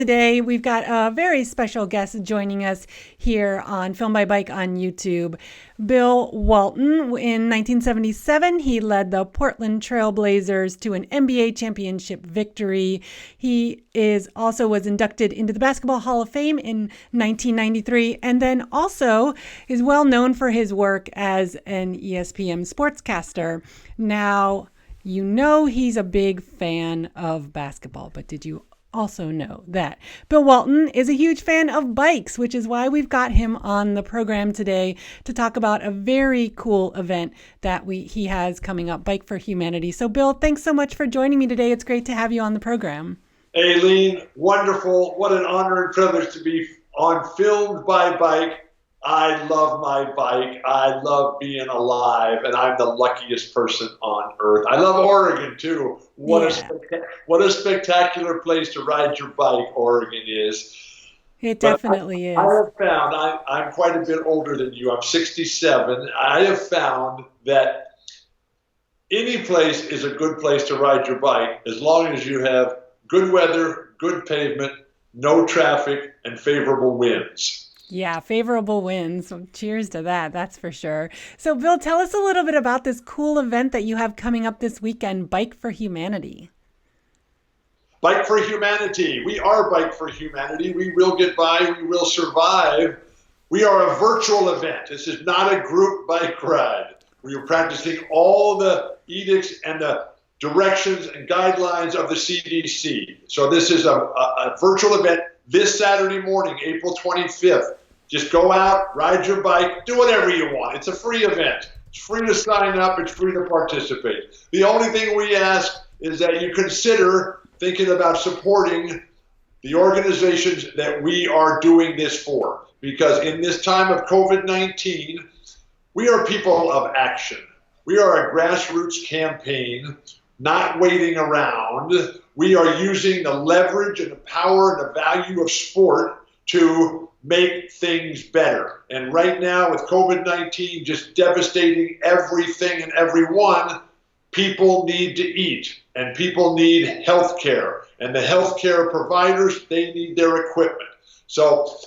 Today, we've got a very special guest joining us here on Film by Bike on YouTube. Bill Walton. In 1977, he led the Portland Trailblazers to an NBA championship victory. He also was inducted into the Basketball Hall of Fame in 1993, and then also is well known for his work as an ESPN sportscaster. Now, you know he's a big fan of basketball, but did you also know that Bill Walton is a huge fan of bikes, which is why we've got him on the program today to talk about a very cool event that he has coming up, Bike for Humanity. So Bill, thanks so much for joining me today. It's great to have you on the program. Aileen, wonderful. What an honor and privilege to be on Filmed by Bike. I love my bike. I love being alive, and I'm the luckiest person on earth. I love Oregon, too. What a spectacular place to ride your bike Oregon is. It definitely is. I have found, I'm quite a bit older than you. I'm 67. I have found that any place is a good place to ride your bike as long as you have good weather, good pavement, no traffic, and favorable winds. Yeah, favorable winds. Cheers to that, that's for sure. So, Bill, tell us a little bit about this cool event that you have coming up this weekend, Bike for Humanity. Bike for Humanity. We are Bike for Humanity. We will get by. We will survive. We are a virtual event. This is not a group bike ride. We are practicing all the edicts and the directions and guidelines of the CDC. So this is a virtual event this Saturday morning, April 25th. Just go out, ride your bike, do whatever you want. It's a free event. It's free to sign up. It's free to participate. The only thing we ask is that you consider thinking about supporting the organizations that we are doing this for. Because in this time of COVID-19, we are people of action. We are a grassroots campaign, not waiting around. We are using the leverage and the power and the value of sport to make things better. And right now with COVID-19 just devastating everything and everyone, people need to eat and people need health care. And the health care providers, they need their equipment. So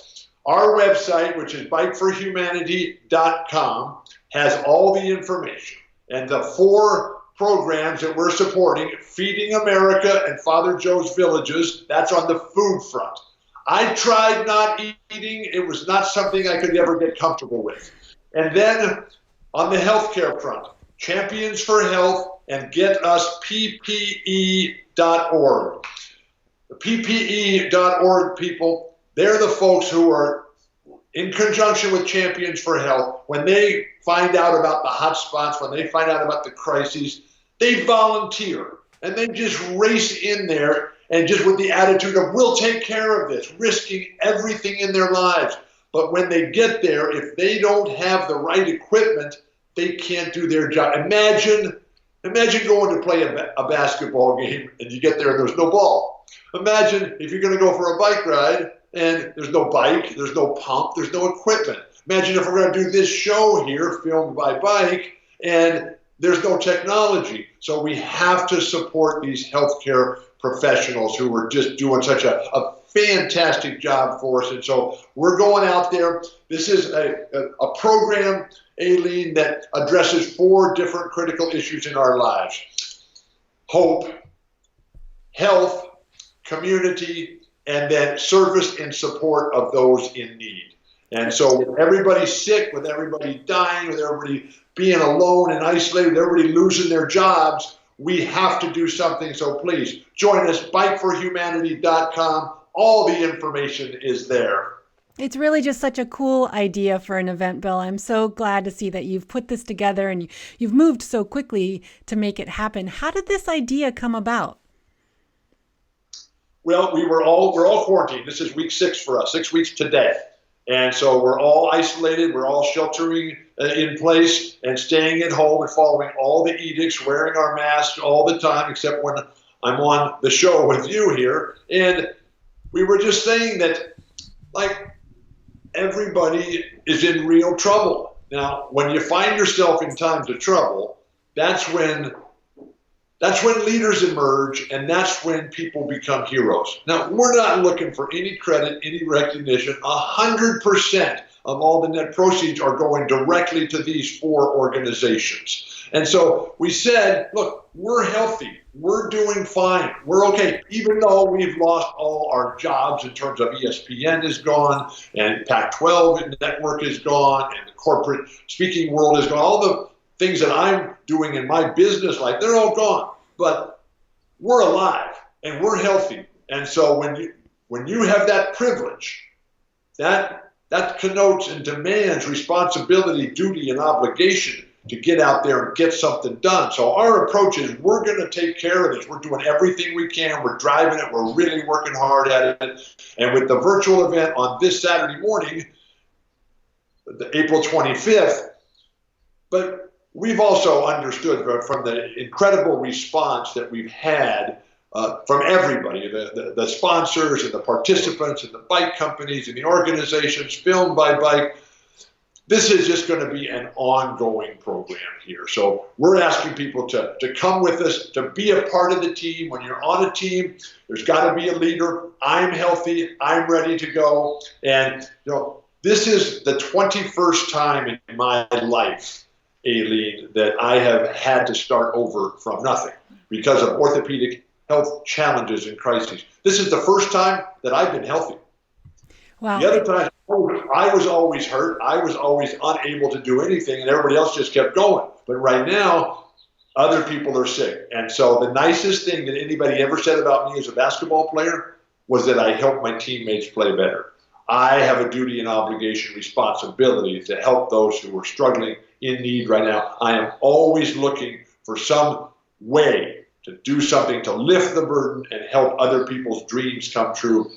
our website, which is bikeforhumanity.com, has all the information. And the 4 programs that we're supporting, Feeding America and Father Joe's Villages, that's on the food front. I tried not eating. It was not something I could ever get comfortable with. And then on the healthcare front, Champions for Health and Get Us PPE.org. The PPE.org people, they're the folks who are in conjunction with Champions for Health. When they find out about the hot spots, when they find out about the crises, they volunteer and they just race in there and just with the attitude of, we'll take care of this, risking everything in their lives. But when they get there, if they don't have the right equipment, they can't do their job. Imagine going to play a basketball game and you get there and there's no ball. Imagine if you're going to go for a bike ride and there's no bike, there's no pump, there's no equipment. Imagine if we're going to do this show here, Filmed by Bike, and there's no technology. So we have to support these healthcare professionals who are just doing such a fantastic job for us. And so we're going out there. This is a program, Aileen, that addresses 4 different critical issues in our lives: hope, health, community, and then service and support of those in need. And so with everybody sick, with everybody dying, with everybody being alone and isolated, with everybody losing their jobs, we have to do something. So please join us, bikeforhumanity.com. All the information is there. It's really just such a cool idea for an event, Bill. I'm so glad to see that you've put this together and you've moved so quickly to make it happen. How did this idea come about? Well, we're all quarantined. This is week 6 for us, 6 weeks today. And so we're all isolated. We're all sheltering in place and staying at home and following all the edicts, wearing our masks all the time, except when I'm on the show with you here. And we were just saying that, like, everybody is in real trouble. Now, when you find yourself in times of trouble, that's when That's when leaders emerge, and that's when people become heroes. Now, we're not looking for any credit, any recognition. 100% of all the net proceeds are going directly to these 4 organizations. And so we said, look, we're healthy. We're doing fine. We're okay. Even though we've lost all our jobs in terms of ESPN is gone, and Pac-12 network is gone, and the corporate speaking world is gone, all the things that I'm doing in my business life, they're all gone. But we're alive and we're healthy. And so when you have that privilege, that connotes and demands responsibility, duty, and obligation to get out there and get something done. So our approach is we're going to take care of this. We're doing everything we can. We're driving it. We're really working hard at it. And with the virtual event on this Saturday morning, April 25th, but we've also understood from the incredible response that we've had from everybody, the sponsors and the participants and the bike companies and the organizations, Film by Bike. This is just going to be an ongoing program here. So we're asking people to come with us, to be a part of the team. When you're on a team, there's got to be a leader. I'm healthy. I'm ready to go. And this is the 21st time in my life, Aileen, that I have had to start over from nothing because of orthopedic health challenges and crises. This is the first time that I've been healthy. Wow. The other time, I was always hurt. I was always unable to do anything, and everybody else just kept going. But right now, other people are sick. And so the nicest thing that anybody ever said about me as a basketball player was that I helped my teammates play better. I have a duty and obligation, responsibility to help those who are struggling in need right now. I am always looking for some way to do something to lift the burden and help other people's dreams come true.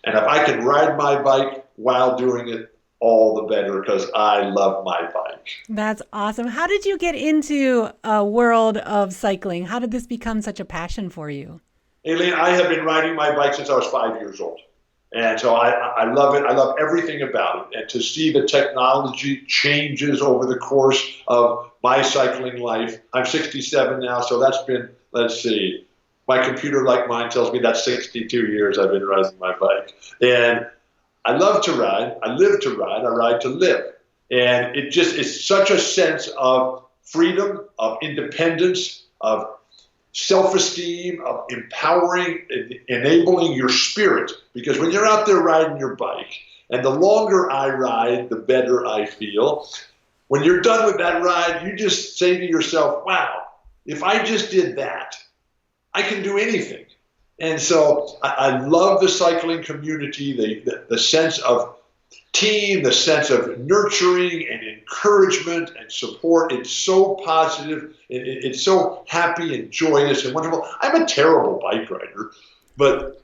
And if I can ride my bike while doing it, all the better, because I love my bike. That's awesome. How did you get into a world of cycling? How did this become such a passion for you? Aileen, I have been riding my bike since I was 5 years old. And so I love it. I love everything about it. And to see the technology changes over the course of my cycling life. I'm 67 now, so that's been, let's see, my computer, like mine, tells me that's 62 years I've been riding my bike. And I love to ride. I live to ride. I ride to live. And it just is such a sense of freedom, of independence, of self-esteem, of empowering, enabling your spirit. Because when you're out there riding your bike, and the longer I ride, the better I feel. When you're done with that ride, you just say to yourself, wow, if I just did that, I can do anything. And so I love the cycling community, the sense of team, the sense of nurturing and encouragement and support. It's so positive. It's so happy and joyous and wonderful. I'm a terrible bike rider, but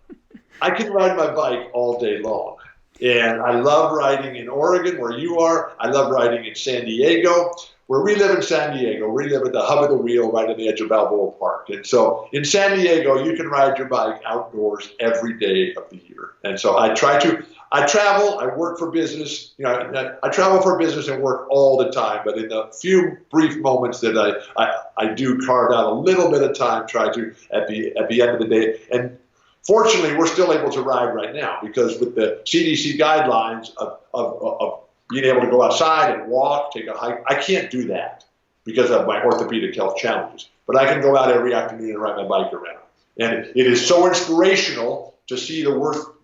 I can ride my bike all day long. And I love riding in Oregon, where you are. I love riding in San Diego. Where we live in San Diego, we live at the hub of the wheel right on the edge of Balboa Park. And so in San Diego, you can ride your bike outdoors every day of the year. And so I travel, I work for business. I travel for business and work all the time. But in the few brief moments that I do carve out a little bit of time, try to at the end of the day. And fortunately, we're still able to ride right now because with the CDC guidelines of being able to go outside and walk, take a hike, I can't do that because of my orthopedic health challenges. But I can go out every afternoon and ride my bike around. And it is so inspirational to see the world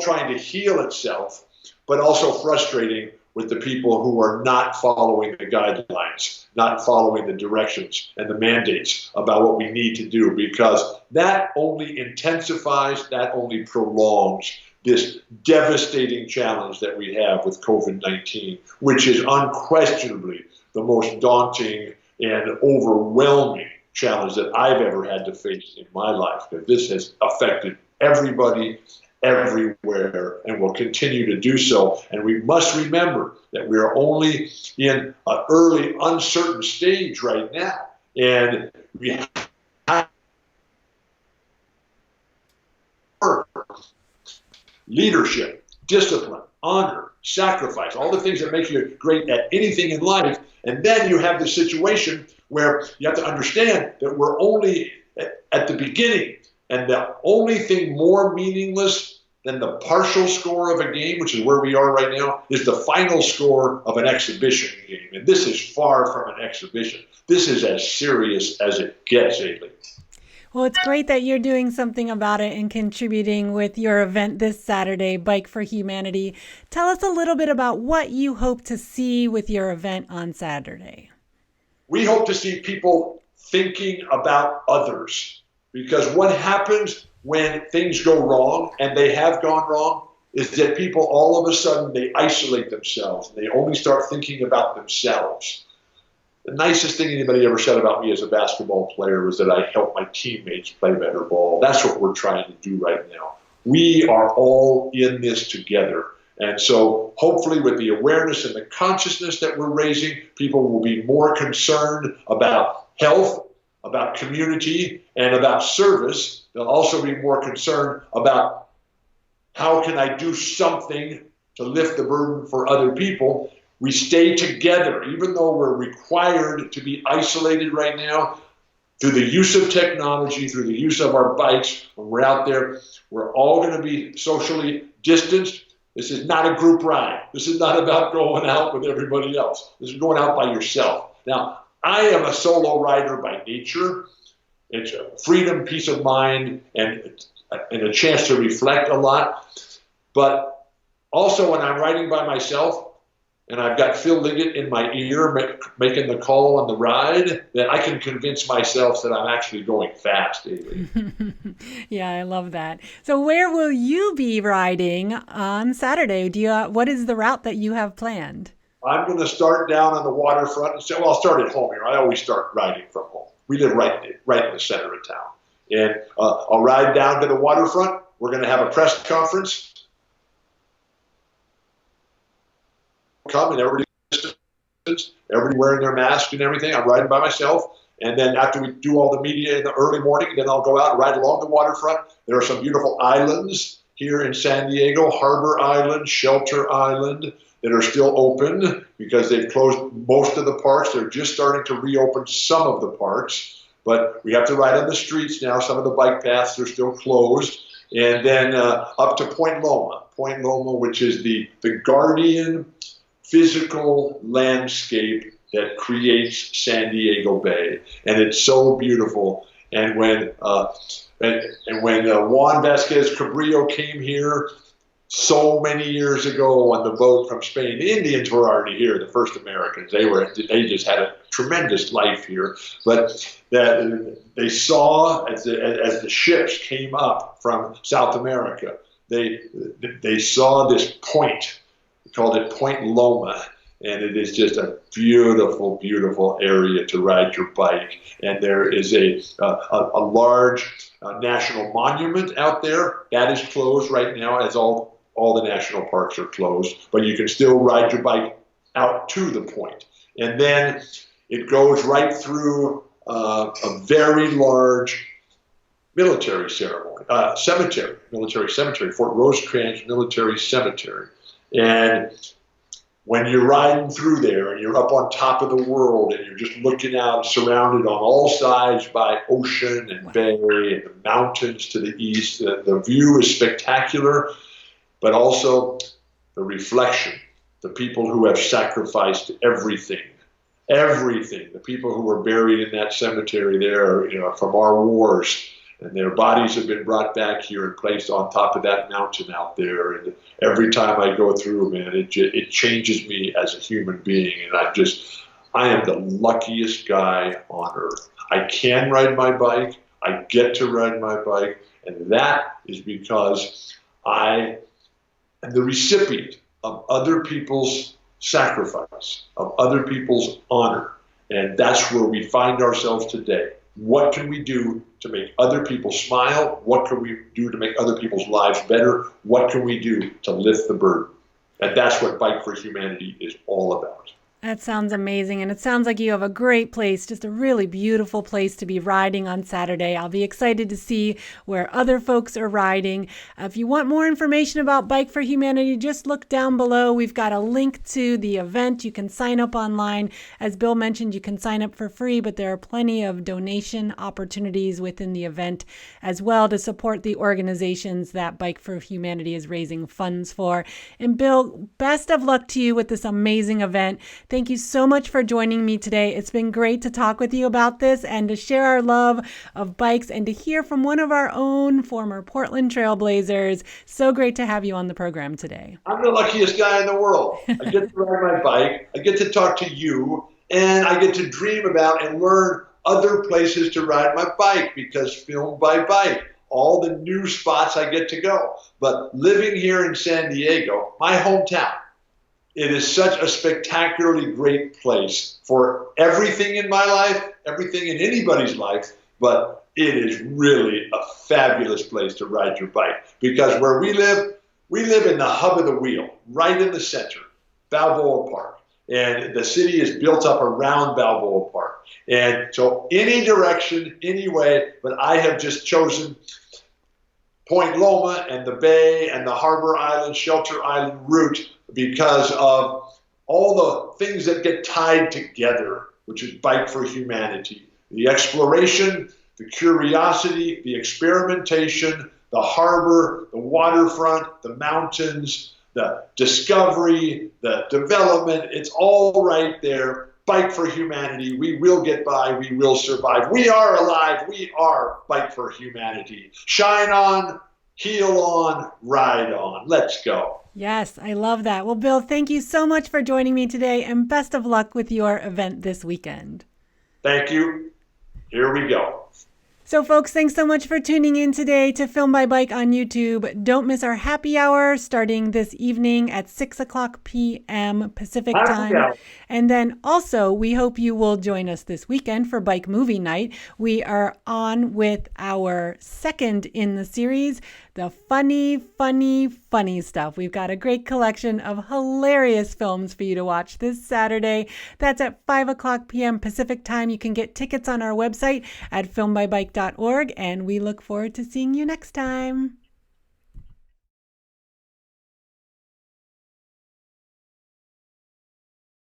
trying to heal itself, but also frustrating with the people who are not following the guidelines, not following the directions and the mandates about what we need to do, because that only intensifies, that only prolongs this devastating challenge that we have with COVID-19, which is unquestionably the most daunting and overwhelming challenge that I've ever had to face in my life, because this has affected everybody, everywhere, and will continue to do so. And we must remember that we are only in an early, uncertain stage right now. And we have leadership, discipline, honor, sacrifice, all the things that make you great at anything in life. And then you have the situation where you have to understand that we're only at the beginning. And the only thing more meaningless than the partial score of a game, which is where we are right now, is the final score of an exhibition game. And this is far from an exhibition. This is as serious as it gets, Ailey. Well, it's great that you're doing something about it and contributing with your event this Saturday, Bike for Humanity. Tell us a little bit about what you hope to see with your event on Saturday. We hope to see people thinking about others, because what happens when things go wrong, and they have gone wrong, is that people all of a sudden, they isolate themselves. They only start thinking about themselves. The nicest thing anybody ever said about me as a basketball player was that I help my teammates play better ball. That's what we're trying to do right now. We are all in this together. And so hopefully with the awareness and the consciousness that we're raising, people will be more concerned about health, about community, and about service. They'll also be more concerned about how can I do something to lift the burden for other people. We stay together, even though we're required to be isolated right now, through the use of technology, through the use of our bikes. When we're out there, we're all going to be socially distanced. This is not a group ride. This is not about going out with everybody else. This is going out by yourself. Now, I am a solo rider by nature. It's a freedom, peace of mind, and a chance to reflect a lot. But also when I'm riding by myself, and I've got Phil Liggett in my ear making the call on the ride, then I can convince myself that I'm actually going fast, Ailey. Yeah, I love that. So where will you be riding on Saturday? What is the route that you have planned? I'm going to start down on the waterfront. I'll start at home here. I always start riding from home. We live right in the center of town. And I'll ride down to the waterfront. We're going to have a press conference. Come and everybody wearing their mask and everything. I'm riding by myself. And then after we do all the media in the early morning, then I'll go out and ride along the waterfront. There are some beautiful islands here in San Diego, Harbor Island, Shelter Island, that are still open because they've closed most of the parks. They're just starting to reopen some of the parks, but we have to ride on the streets now. Some of the bike paths are still closed. And then up to Point Loma, which is the guardian physical landscape that creates San Diego Bay, and it's so beautiful. And when Juan Vasquez Cabrillo came here so many years ago on the boat from Spain, the Indians were already here, the first Americans. They just had a tremendous life here, but that they saw as the ships came up from South America, they saw this point. We called it Point Loma, and it is just a beautiful, beautiful area to ride your bike. And there is a large national monument out there that is closed right now, as all the national parks are closed. But you can still ride your bike out to the point. And then it goes right through a very large military cemetery, Fort Rosecrans Military Cemetery. And when you're riding through there and you're up on top of the world and you're just looking out, surrounded on all sides by ocean and bay and the mountains to the east, the view is spectacular, but also the reflection, the people who have sacrificed everything, the people who were buried in that cemetery there, from our wars. And their bodies have been brought back here and placed on top of that mountain out there. And every time I go through, man, it changes me as a human being. And I am the luckiest guy on earth. I can ride my bike. I get to ride my bike. And that is because I am the recipient of other people's sacrifice, of other people's honor. And that's where we find ourselves today. What can we do to make other people smile? What can we do to make other people's lives better? What can we do to lift the burden? And that's what Bike for Humanity is all about. That sounds amazing. And it sounds like you have a great place, just a really beautiful place to be riding on Saturday. I'll be excited to see where other folks are riding. If you want more information about Bike for Humanity, just look down below. We've got a link to the event. You can sign up online. As Bill mentioned, you can sign up for free, but there are plenty of donation opportunities within the event as well to support the organizations that Bike for Humanity is raising funds for. And Bill, best of luck to you with this amazing event. Thank you so much for joining me today. It's been great to talk with you about this and to share our love of bikes and to hear from one of our own former Portland Trailblazers. So great to have you on the program today. I'm the luckiest guy in the world. I get to ride my bike, I get to talk to you, and I get to dream about and learn other places to ride my bike because Filmed by Bike, all the new spots I get to go. But living here in San Diego, my hometown, it is such a spectacularly great place for everything in my life, everything in anybody's life, but it is really a fabulous place to ride your bike because where we live in the hub of the wheel, right in the center, Balboa Park. And the city is built up around Balboa Park. And so any direction, any way, but I have just chosen Point Loma and the Bay and the Harbor Island, Shelter Island route because of all the things that get tied together, which is Bike for Humanity. The exploration, the curiosity, the experimentation, the harbor, the waterfront, the mountains, the discovery, the development, it's all right there. Bike for Humanity. We will get by. We will survive. We are alive. We are Bike for Humanity. Shine on, heel on, ride on. Let's go. Yes, I love that. Well, Bill, thank you so much for joining me today and best of luck with your event this weekend. Thank you. Here we go. So folks, thanks so much for tuning in today to Film by Bike on YouTube. Don't miss our happy hour starting this evening at 6:00 p.m. Pacific time. And then also, we hope you will join us this weekend for Bike Movie Night. We are on with our second in the series, the funny stuff. We've got a great collection of hilarious films for you to watch this Saturday. That's at 5:00 p.m. Pacific time. You can get tickets on our website at filmbybike.org, and we look forward to seeing you next time.